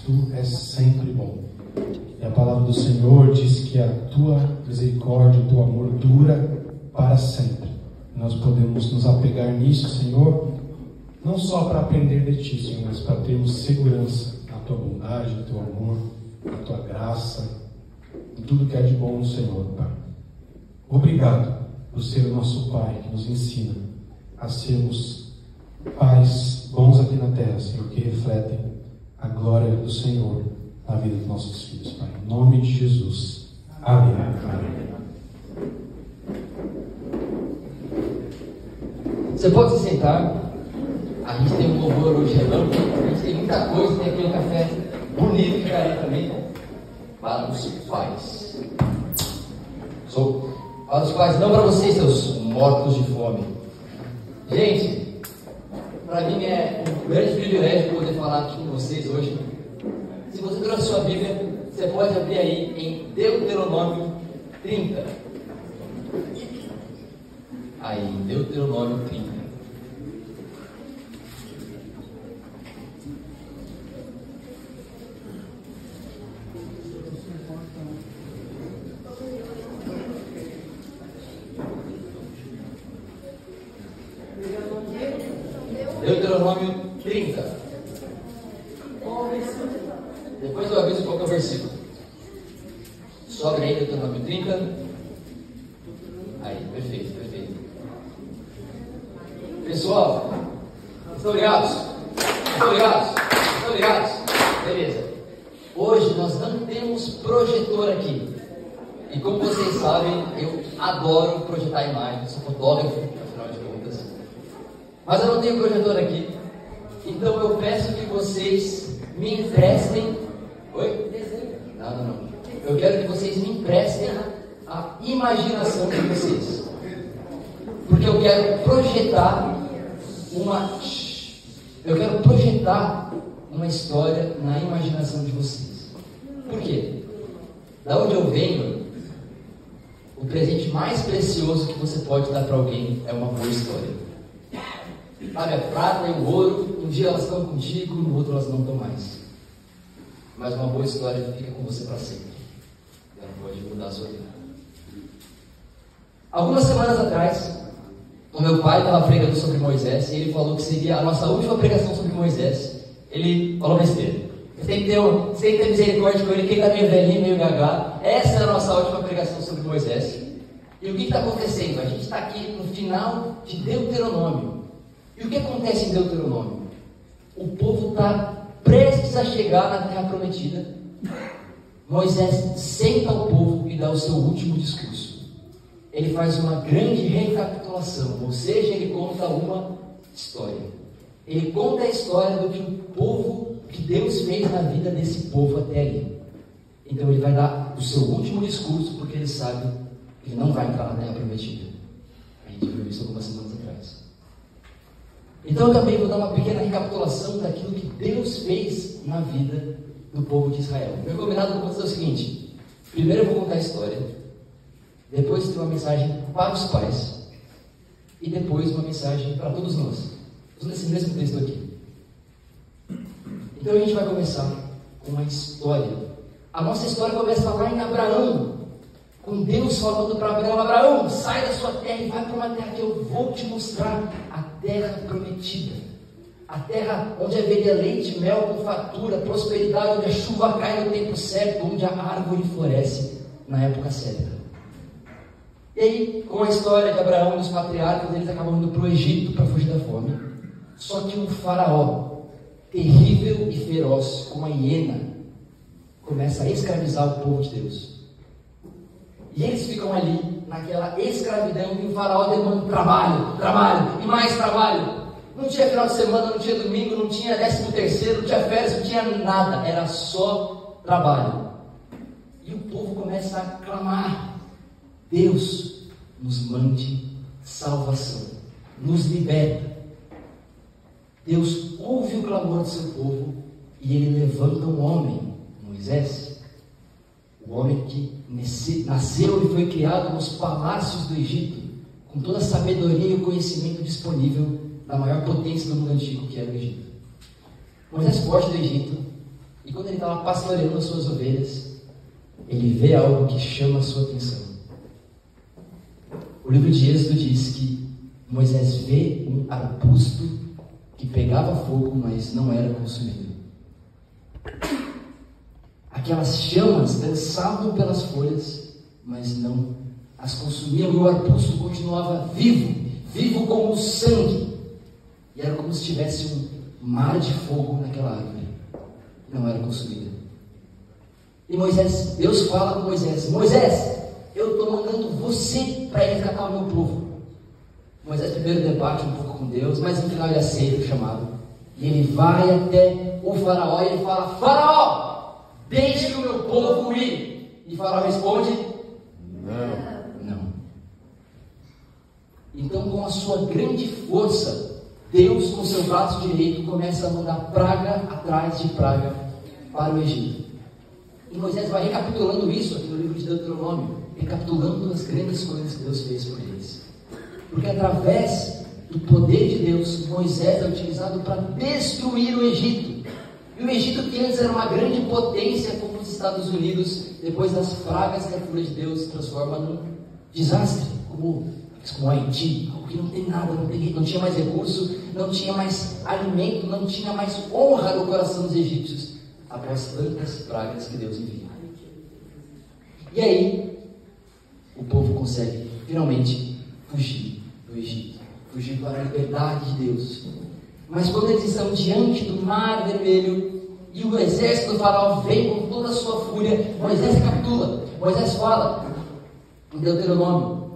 Tu és sempre bom. E a palavra do Senhor diz que a Tua misericórdia, o Teu amor dura para sempre. Nós podemos nos apegar nisso, Senhor, não só para aprender de Ti, Senhor, mas para termos segurança na Tua bondade, no Teu amor, na Tua graça, em tudo que é de bom no Senhor, Pai. Obrigado por ser o nosso Pai, que nos ensina a sermos pais bons aqui na terra, Senhor, que refletem a glória do Senhor na vida dos nossos filhos, Pai. Em nome de Jesus. Amém. Amém. Você pode se sentar. A gente tem um louvor hoje relâmpago, a gente tem muita coisa, tem aquele café bonito que caiu também para os pais. Para os pais, não para vocês, seus mortos de fome. Gente, para mim é um grande privilégio poder falar aqui com vocês hoje. Se você trouxe sua Bíblia, você pode abrir aí em Deuteronômio 30. Aí, Deuteronômio 30. Deuteronômio 30. Depois eu aviso qual que é o versículo. Sobe aí, Deuteronômio 30. Aí, perfeito, perfeito. Pessoal, estão ligados? Estão ligados? Estão ligados? Beleza. Hoje nós não temos projetor aqui. E como vocês sabem, eu adoro projetar imagens, sou fotógrafo, afinal de contas. Mas eu não tenho projetor aqui. Então eu peço que vocês me emprestem. Oi? Não. Eu quero que vocês me emprestem a imaginação de vocês. Porque eu quero projetar uma história na imaginação de vocês. Por quê? Da onde eu venho, o presente mais precioso que você pode dar para alguém é uma boa história. Sabe, a prata e o ouro, um dia elas estão contigo, no outro elas não estão mais. Mas uma boa história fica com você para sempre. Ela pode mudar a sua vida. Algumas semanas atrás, o meu pai estava pregando sobre Moisés, e ele falou que seria a nossa última pregação sobre Moisés. Ele falou besteira. Você tem que ter misericórdia com ele, que ele está meio velhinho, meio gaga. Essa é a nossa última pregação sobre Moisés. E o que está acontecendo? A gente está aqui no final de Deuteronômio. E o que acontece em Deuteronômio? O povo está prestes a chegar na terra prometida. Moisés senta o povo e dá o seu último discurso. Ele faz uma grande recapitulação, ou seja, ele conta uma história. Ele conta a história do que o povo, que Deus fez na vida desse povo até ali. Então ele vai dar o seu último discurso, porque ele sabe que ele não vai entrar na terra prometida. A gente viu isso algumas semanas atrás. Então eu também vou dar uma pequena recapitulação daquilo que Deus fez na vida do povo de Israel. Meu combinado com você é o seguinte: primeiro eu vou contar a história, depois tem uma mensagem para os pais, e depois uma mensagem para todos nós. Usando esse mesmo texto aqui. Então a gente vai começar com uma história. A nossa história começa lá em Abraão, com Deus falando para Abraão: Abraão, sai da sua terra e vai para uma terra que eu vou te mostrar, a terra prometida, a terra onde haveria leite, mel com fartura, prosperidade, onde a chuva cai no tempo certo, onde a árvore floresce na época certa. E aí, com a história de Abraão e dos patriarcas, eles acabam indo para o Egito para fugir da fome. Só que um faraó terrível e feroz, como a hiena, começa a escravizar o povo de Deus. E eles ficam ali, naquela escravidão, e o faraó demanda trabalho, e mais trabalho. Não tinha final de semana, não tinha domingo, não tinha 13º, não tinha férias, não tinha nada, era só trabalho. E o povo começa a clamar: Deus, nos mande salvação, nos liberta. Deus ouve o clamor do seu povo e ele levanta um homem, Moisés, o homem que nasceu e foi criado nos palácios do Egito, com toda a sabedoria e o conhecimento disponível da maior potência do mundo antigo, que era o Egito. Moisés foge do Egito E quando ele estava pastoreando as suas ovelhas, ele vê algo que chama a sua atenção. O livro de Êxodo diz que Moisés vê um arbusto que pegava fogo, mas não era consumido. Aquelas chamas dançavam pelas folhas, mas não as consumiam, e o arbusto continuava vivo como o sangue. E era como se tivesse um mar de fogo naquela árvore. Não era consumida. E Deus fala com Moisés: Moisés, eu estou mandando você para resgatar o meu povo. Moisés primeiro debate um pouco com Deus, mas no final ele aceita o chamado. E ele vai até o faraó e ele fala: Faraó, deixe o meu povo ir. E Faraó responde: não. Então, com a sua grande força, Deus, com seu braço direito, começa a mandar praga atrás de praga para o Egito. E Moisés vai recapitulando isso aqui no livro de Deuteronômio, recapitulando as grandes coisas que Deus fez por eles. Porque através do poder de Deus, Moisés é utilizado para destruir o Egito. E o Egito, que antes era uma grande potência, como os Estados Unidos, depois das pragas que a fúria de Deus transforma num desastre, como o Haiti, algo que não tem nada, não tinha mais recurso, não tinha mais alimento, não tinha mais honra no coração dos egípcios, após tantas pragas que Deus envia. E aí, o povo consegue finalmente fugir do Egito, fugir para a liberdade de Deus. Mas quando eles estão diante do Mar Vermelho e o exército do faraó vem com toda a sua fúria, Moisés recapitula. Moisés fala em Deuteronômio: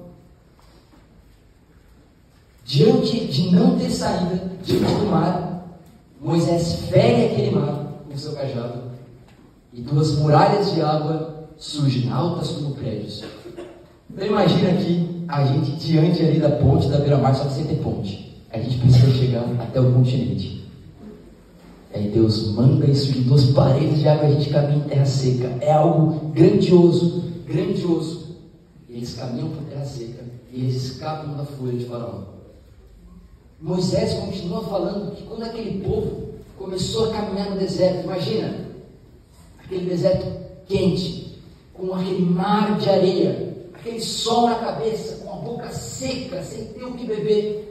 diante de não ter saída diante do mar, Moisés fere aquele mar com seu cajado e 2 muralhas de água surgem, altas como prédios. Então imagina aqui a gente diante ali da ponte da beira-mar, só que sem ter ponte. A gente precisa chegar até o continente. Aí Deus manda e surgem 2 paredes de água, a gente caminha em terra seca. É algo grandioso, grandioso. E eles caminham por terra seca e eles escapam da fúria de Faraó. Moisés continua falando que quando aquele povo começou a caminhar no deserto, imagina, aquele deserto quente, com aquele mar de areia, aquele sol na cabeça, com a boca seca, sem ter o que beber.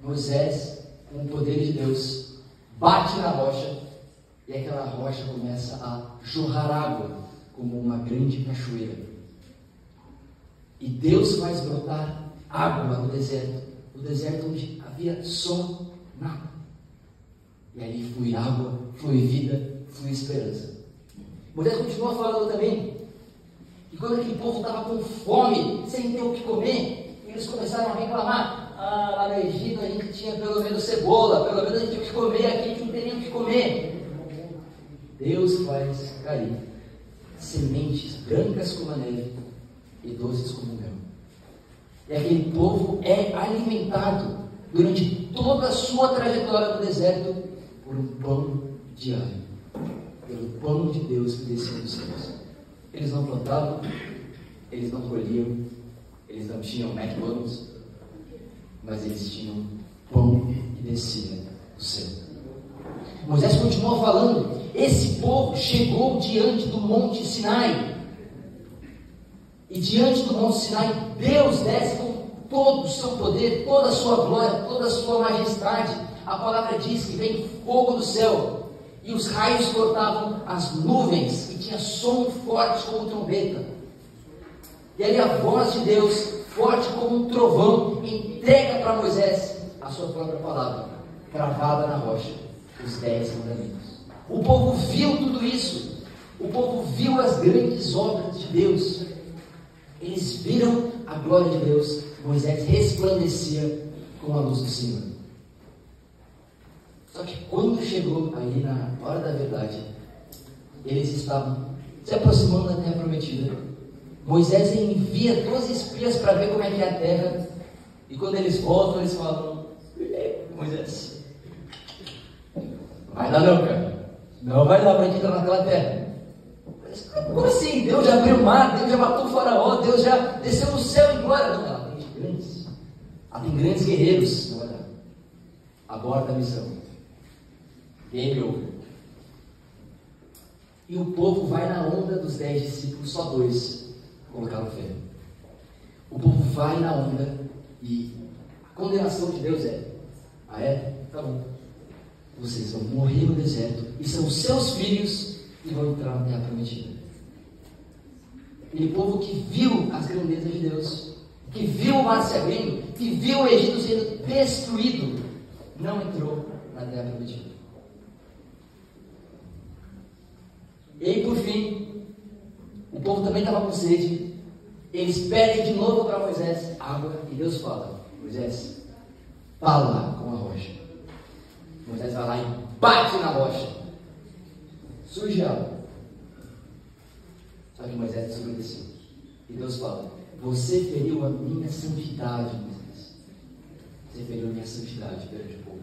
Moisés, com o poder de Deus, bate na rocha e aquela rocha começa a jorrar água como uma grande cachoeira. E Deus faz brotar água no deserto, o deserto onde havia só nada. E ali flui água, flui vida, flui esperança. Moisés continua falando também que quando aquele povo estava com fome, sem ter o que comer, eles começaram a reclamar: lá no Egito a gente tinha pelo menos cebola, pelo menos a gente tinha o que comer, aqui a gente não tem nem o que comer. Deus faz cair sementes brancas como a neve e doces como o mel. E aquele povo é alimentado durante toda a sua trajetória no deserto por um pão diário, pelo pão de Deus que descia dos céus. Eles não plantavam, eles não colhiam, eles não tinham McDonald's, mas eles tinham pão que descia do céu. Moisés continua falando: esse povo chegou diante do Monte Sinai. E diante do Monte Sinai, Deus desce com todo o seu poder, toda a sua glória, toda a sua majestade. A palavra diz que vem fogo do céu, e os raios cortavam as nuvens, e tinha som forte como trombeta. E aí a voz de Deus, forte como um trovão, entrega para Moisés a sua própria palavra, cravada na rocha, os 10 mandamentos. O povo viu tudo isso, o povo viu as grandes obras de Deus, eles viram a glória de Deus. Moisés resplandecia com a luz do Senhor. Só que quando chegou ali na hora da verdade, eles estavam se aproximando da terra prometida. Moisés envia 12 espias para ver como é que é a terra. E quando eles voltam, eles falam: Moisés, vai dar não, cara. Não vai dar para a gente entrar naquela terra. Como assim? Deus já abriu o mar, Deus já matou o faraó, Deus já desceu no céu e glória. Não, ela tem grandes. Ela tem grandes guerreiros. Não vai dar. Aborta a missão. Game over. E o povo vai na onda dos 10 discípulos, só 2 colocaram fé. O povo vai na onda e a condenação de Deus é: ah é? Tá bom. Vocês vão morrer no deserto e são os seus filhos que vão entrar na terra prometida. Aquele povo que viu as grandezas de Deus, que viu o mar se abrindo, que viu o Egito sendo destruído, não entrou na terra prometida. E aí, por fim, o povo também estava com sede. Eles pedem de novo para Moisés água e Deus fala: Moisés, fala com a rocha. Moisés vai lá e bate na rocha, surge água. Só que Moisés desobedeceu. E Deus fala: você feriu a minha santidade, Moisés. Você feriu a minha santidade perante o povo.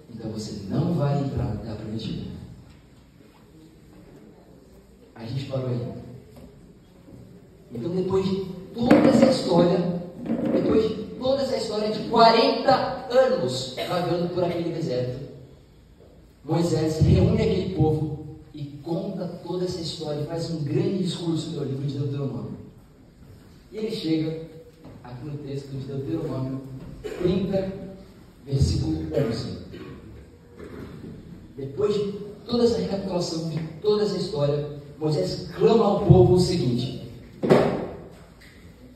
Então você não vai entrar na terra prometida. A gente parou aí. Então, depois de toda essa história de 40 anos vagando por aquele deserto, Moisés reúne aquele povo e conta toda essa história, faz um grande discurso no livro de Deuteronômio. E ele chega aqui no texto de Deuteronômio 30, versículo 11. Depois de toda essa recapitulação, de toda essa história, Moisés clama ao povo o seguinte: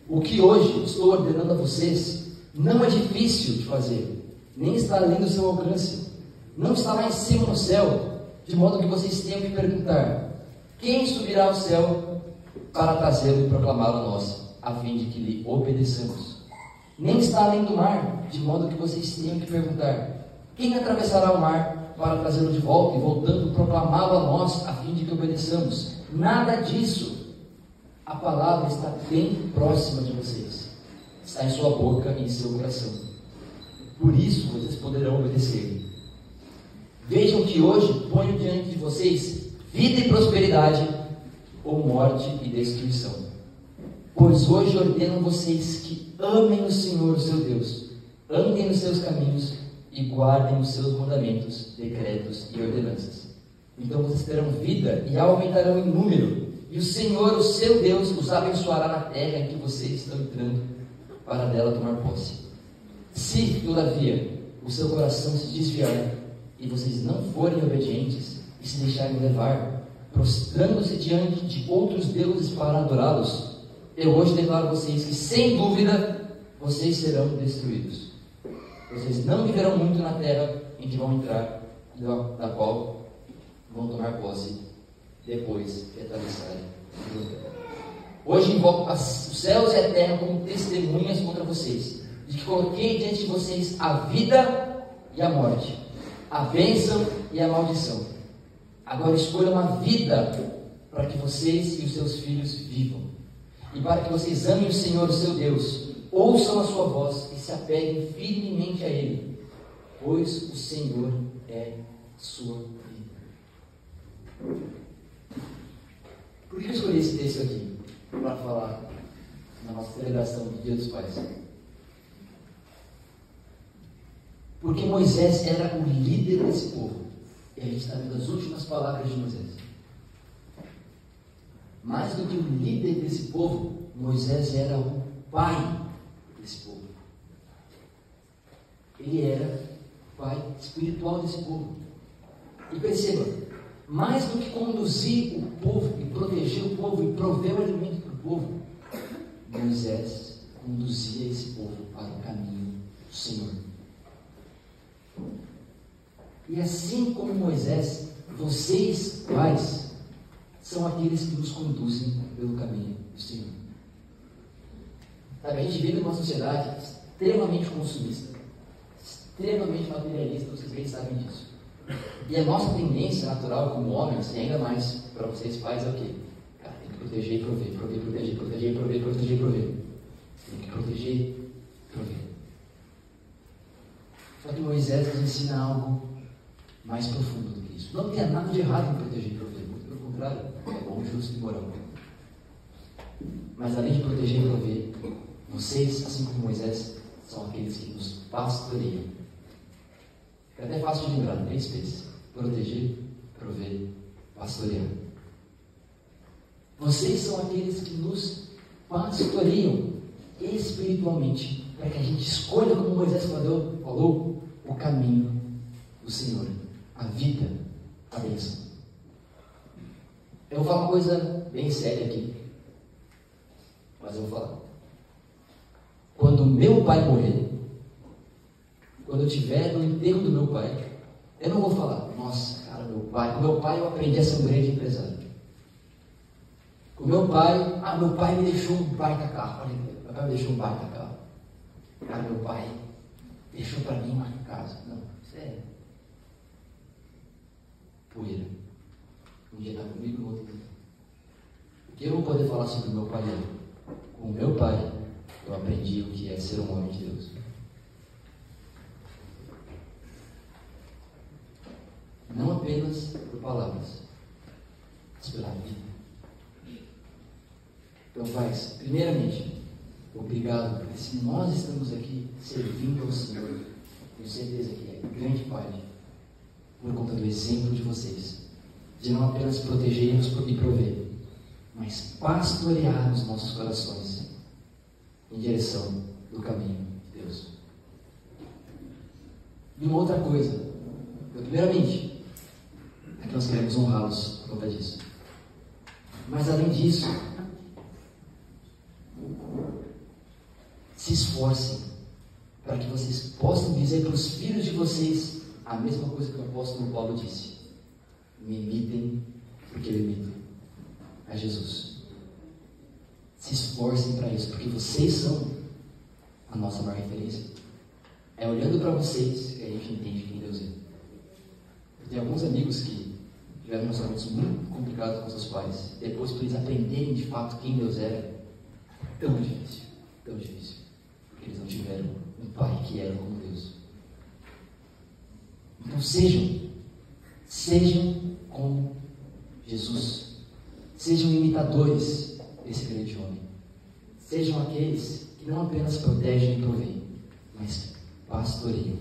o que hoje estou ordenando a vocês não é difícil de fazer, nem está além do seu alcance, não está lá em cima no céu, de modo que vocês tenham que perguntar: quem subirá ao céu para trazê-lo e proclamá-lo a nós, a fim de que lhe obedeçamos? Nem está além do mar, de modo que vocês tenham que perguntar: quem atravessará o mar para trazê-lo de volta e, voltando, proclamá-lo a nós, a fim de que obedeçamos? Nada disso. A palavra está bem próxima de vocês, está em sua boca e em seu coração. Por isso vocês poderão obedecer. Vejam que hoje ponho diante de vocês vida e prosperidade, ou morte e destruição. Pois hoje ordeno vocês que amem o Senhor, o seu Deus, andem nos seus caminhos e guardem os seus mandamentos, decretos e ordenanças. Então vocês terão vida e aumentarão em número, e o Senhor, o seu Deus, os abençoará na terra em que vocês estão entrando para dela tomar posse. Se, todavia, o seu coração se desviar e vocês não forem obedientes e se deixarem levar, prostrando-se diante de outros deuses para adorá-los, eu hoje declaro a vocês que, sem dúvida, vocês serão destruídos. Vocês não viverão muito na terra em que vão entrar, da qual vão tomar posse depois que atravessarem o Jordão. Hoje invoco os céus e a terra como testemunhas contra vocês, de que coloquei diante de vocês a vida e a morte, a bênção e a maldição. Agora escolham a vida para que vocês e os seus filhos vivam, e para que vocês amem o Senhor, o seu Deus, ouçam a sua voz e se apeguem firmemente a Ele, pois o Senhor é sua vida. Por que eu escolhi esse texto aqui para falar na nossa celebração do Dia dos Pais? Porque Moisés era o líder desse povo. E a gente está vendo as últimas palavras de Moisés. Mais do que o líder desse povo, Moisés era o pai desse povo. Ele era o pai espiritual desse povo. E perceba, mais do que conduzir o povo e proteger o povo e prover o alimento para o povo, Moisés conduzia esse povo para o caminho do Senhor. E assim como Moisés, vocês, pais, são aqueles que nos conduzem pelo caminho do Senhor. Sabe, a gente vive numa sociedade extremamente consumista, extremamente materialista, vocês bem sabem disso. E a nossa tendência natural como homens, e ainda mais para vocês pais, é o quê? Cara, tem que proteger e prover, proteger, proteger e prover. Tem que proteger e prover. Só que Moisés nos ensina algo mais profundo do que isso. Não tem nada de errado em proteger e prover, muito pelo contrário, é bom, justo e moral. Mas além de proteger e prover, vocês, assim como Moisés, são aqueles que nos pastoreiam. É até fácil de lembrar, 3 P's: proteger, prover, pastorear. Vocês são aqueles que nos pastoreiam espiritualmente, para que a gente escolha, como Moisés falou, o caminho do Senhor, a vida, a bênção. Eu vou falar uma coisa bem séria aqui, mas eu vou falar. Quando meu pai morrer, quando eu estiver no enterro do meu pai, eu não vou falar, nossa, cara, meu pai, com meu pai eu aprendi a ser um grande empresário. Com meu pai me deixou um baita carro. Olha, meu pai me deixou um baita carro. Cara, meu pai deixou para mim uma casa. Não, isso é poeira. Um dia está comigo, no outro dia. O que eu vou poder falar sobre o meu pai é, com o meu pai, eu aprendi o que é ser um homem de Deus. Não apenas por palavras, mas pela vida. Então, Pai, primeiramente, obrigado, porque se nós estamos aqui servindo ao Senhor, tenho certeza que é grande parte por conta do exemplo de vocês, de não apenas proteger-nos e prover, mas pastorear os nossos corações em direção do caminho de Deus. E uma outra coisa, primeiramente, é que nós queremos honrá-los por conta disso. Mas além disso, se esforcem para que vocês possam dizer para os filhos de vocês a mesma coisa que o apóstolo Paulo disse: me imitem, porque eu imito a Jesus. Se esforcem para isso, porque vocês são a nossa maior referência. É olhando para vocês que a gente entende quem Deus é. Eu tenho alguns amigos que tiveram relacionamentos muito complicados com seus pais. Depois, para eles aprenderem de fato quem Deus era, tão difícil, porque eles não tiveram um pai que era como Deus. Então sejam como Jesus, sejam imitadores desse grande homem, sejam aqueles que não apenas protegem e provêm, mas pastoreiam.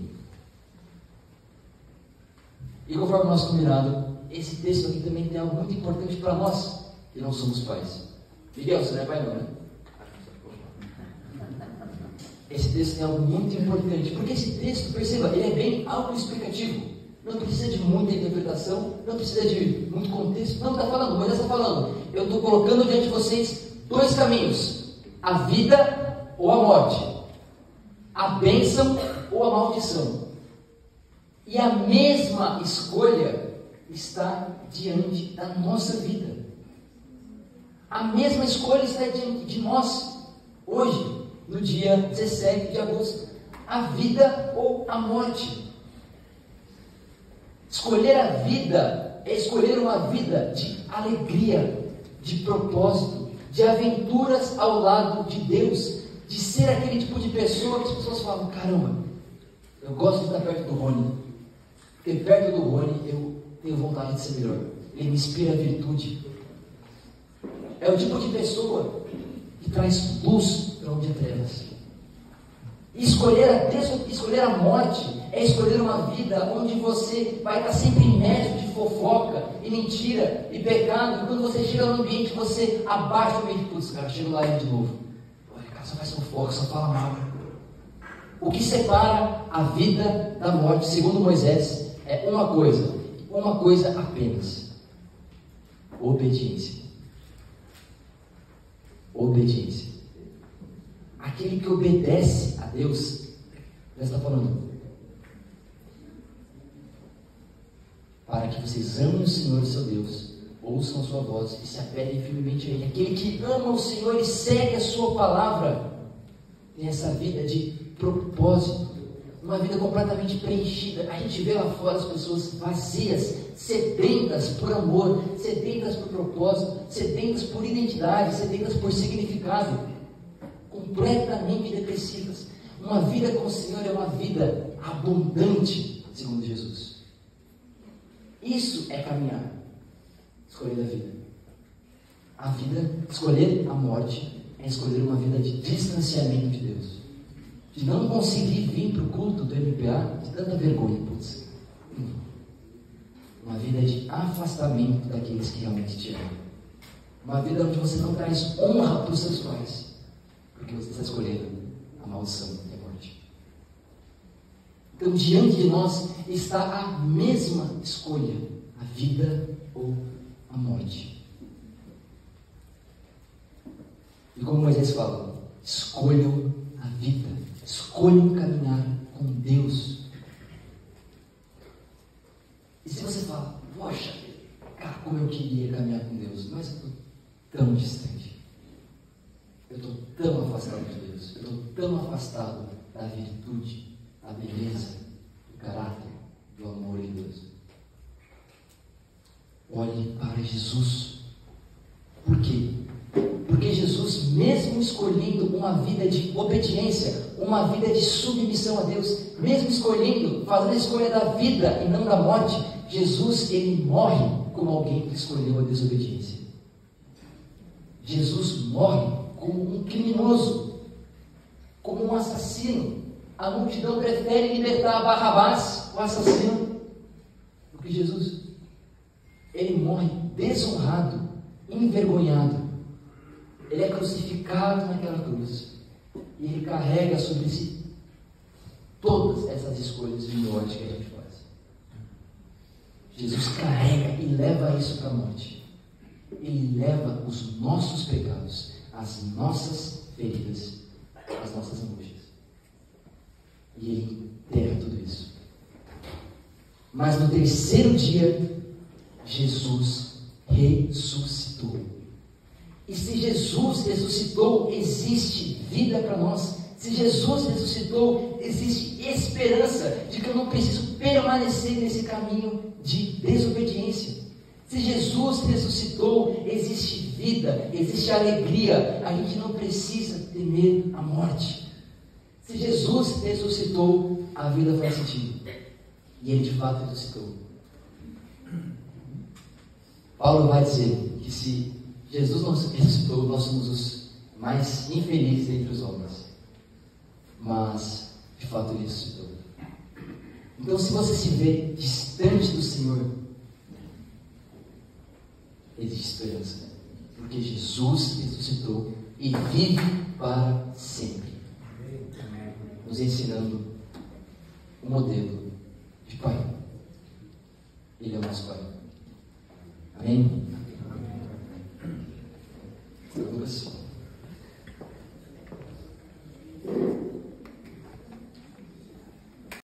E conforme nós combinado, esse texto aqui também tem algo muito importante para nós que não somos pais. Miguel, você não é pai não, né? Esse texto tem algo muito importante, porque esse texto, perceba, ele é bem autoexplicativo. Não precisa de muita interpretação, não precisa de muito contexto. Não está falando, mas está falando. Eu estou colocando diante de vocês dois caminhos: a vida ou a morte, a bênção ou a maldição. E a mesma escolha está diante da nossa vida. A mesma escolha está diante de nós hoje, no dia 17 de agosto. A vida ou a morte. Escolher a vida é escolher uma vida de alegria, de propósito, de aventuras ao lado de Deus, de ser aquele tipo de pessoa que as pessoas falam: caramba, eu gosto de estar perto do Rony, porque perto do Rony eu tenho vontade de ser melhor. Ele me inspira a virtude. É o tipo de pessoa que traz luz para onde há trevas. Escolher a morte é escolher uma vida onde você vai estar sempre imerso de fofoca e mentira e pecado. E quando você chega no ambiente, você abaixa o ambiente. Putz, cara, chega lá de novo. Olha, cara, só faz fofoca, só fala mal. O que separa a vida da morte, segundo Moisés, é uma coisa apenas: obediência. Obediência. Aquele que obedece a Deus, já está falando, para que vocês amem o Senhor, seu Deus, ouçam a sua voz e se apeguem firmemente a Ele. Aquele que ama o Senhor e segue a sua palavra, tem essa vida de propósito, uma vida completamente preenchida. A gente vê lá fora as pessoas vazias, sedentas por amor, sedentas por propósito, sedentas por identidade, sedentas por significado, completamente depressivas. Uma vida com o Senhor é uma vida abundante, segundo Jesus. Isso é caminhar, escolher a vida. A vida, escolher a morte, é escolher uma vida de distanciamento de Deus, de não conseguir vir para o culto do MPA de tanta vergonha. Putz, uma vida de afastamento daqueles que realmente te amam. Uma vida onde você não traz honra para os seus pais, porque você está escolhendo a maldição e a morte. Então, diante de nós está a mesma escolha, a vida ou a morte. E como Moisés fala, escolham a vida, escolham caminhar com Deus. E se você fala, poxa, cara, como eu queria caminhar com Deus, mas eu estou tão distante, eu estou tão afastado de Deus, eu estou tão afastado da virtude, da beleza, do caráter, do amor de Deus. Olhe para Jesus. Por quê? Porque Jesus, mesmo escolhendo uma vida de obediência, uma vida de submissão a Deus, mesmo escolhendo, fazendo a escolha da vida e não da morte, Jesus, ele morre como alguém que escolheu a desobediência. Jesus morre como um criminoso, como um assassino. A multidão prefere libertar Barrabás, o assassino, do que Jesus. Ele morre desonrado, envergonhado. Ele é crucificado naquela cruz. E ele carrega sobre si todas essas escolhas de morte que a gente faz. Jesus carrega e leva isso para a morte. Ele leva os nossos pecados, as nossas feridas, as nossas angústias. E ele enterra tudo isso. Mas no terceiro dia, Jesus ressuscitou. E se Jesus ressuscitou, existe vida para nós. Se Jesus ressuscitou, existe esperança de que eu não preciso permanecer nesse caminho de desobediência. Se Jesus ressuscitou, existe vida, existe alegria. A gente não precisa temer a morte. Se Jesus ressuscitou, a vida faz sentido. E ele de fato ressuscitou. Paulo vai dizer que se Jesus não ressuscitou, nós somos os mais infelizes entre os homens. Mas, de fato, ele ressuscitou. Então, se você se vê distante do Senhor, existe esperança. Porque Jesus ressuscitou e vive para sempre. Nos ensinando um modelo de Pai. Ele é o nosso Pai. Amém?